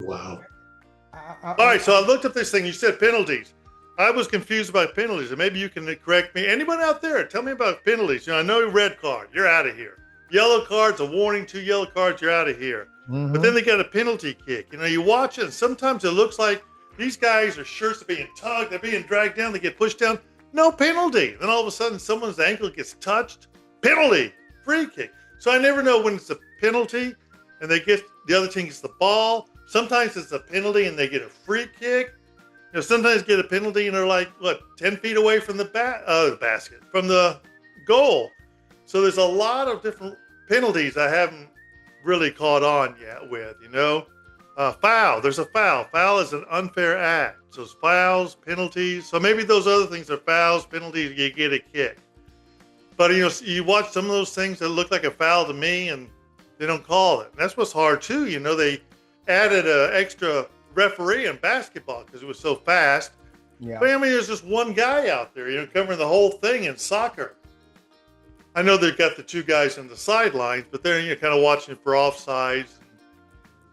Wow. All right, so I looked up this thing. You said penalties. I was confused about penalties, and maybe you can correct me. Anyone out there, tell me about penalties. I know red card, you're out of here. Yellow card's a warning. 2 yellow cards, you're out of here. But then they got a penalty kick. You watch it, and sometimes it looks like these guys are shirts are being tugged, they're being dragged down, they get pushed down. No penalty. Then all of a sudden, someone's ankle gets touched. Penalty, free kick. So I never know when it's a penalty, and the other team gets the ball. Sometimes it's a penalty and they get a free kick. Sometimes get a penalty and they're like, 10 feet away from the basket, from the goal. So there's a lot of different penalties I haven't really caught on yet with, Foul, there's a foul. Foul is an unfair act. So it's fouls, penalties. So maybe those other things are fouls, penalties, you get a kick. But, you watch some of those things that look like a foul to me and they don't call it. And that's what's hard too. They added an extra referee in basketball because it was so fast. Yeah. But there's just one guy out there, covering the whole thing in soccer. I know they've got the 2 guys on the sidelines, but they're kind of watching for offsides,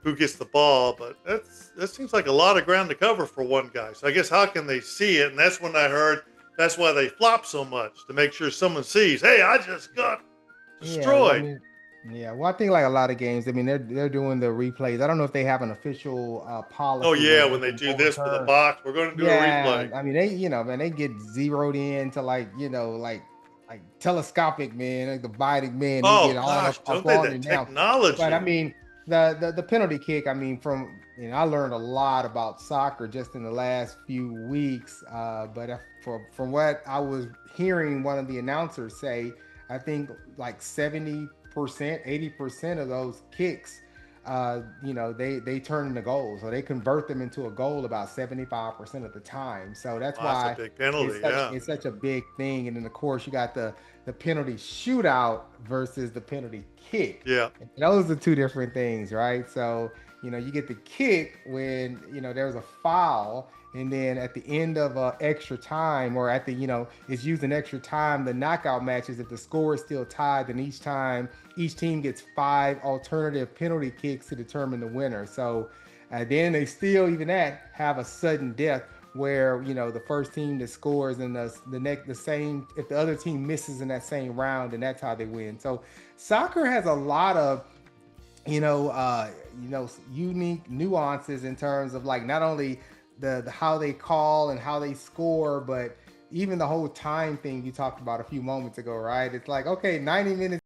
who gets the ball. But that seems like a lot of ground to cover for one guy. So I guess how can they see it? And that's when I heard that's why they flop so much, to make sure someone sees, hey, I just got destroyed. Well, I think like a lot of games, they're doing the replays. I don't know if they have an official policy. Oh yeah, when they do this for the box, we're going to do a replay. They get zeroed in to like telescopic, man, like the biting, man. Oh gosh, don't they the technology? But the penalty kick. I learned a lot about soccer just in the last few weeks. But from what I was hearing, one of the announcers say, I think like 70%, 80% of those kicks, they turn into goals, or they convert them into a goal about 75% of the time. So that's why a big penalty, it's such a big thing. And then of course you got the penalty shootout versus the penalty kick. Yeah, and those are 2 different things, right? So you get the kick when there's a foul. And then at the end of extra time, or at the, it's using extra time, the knockout matches, if the score is still tied, then each team gets 5 alternative penalty kicks to determine the winner. So then they still, even have a sudden death where, the first team that scores and the same, if the other team misses in that same round, and that's how they win. So soccer has a lot of, unique nuances in terms of like not only the how they call and how they score, but even the whole time thing you talked about a few moments ago, right? It's like, okay, 90 minutes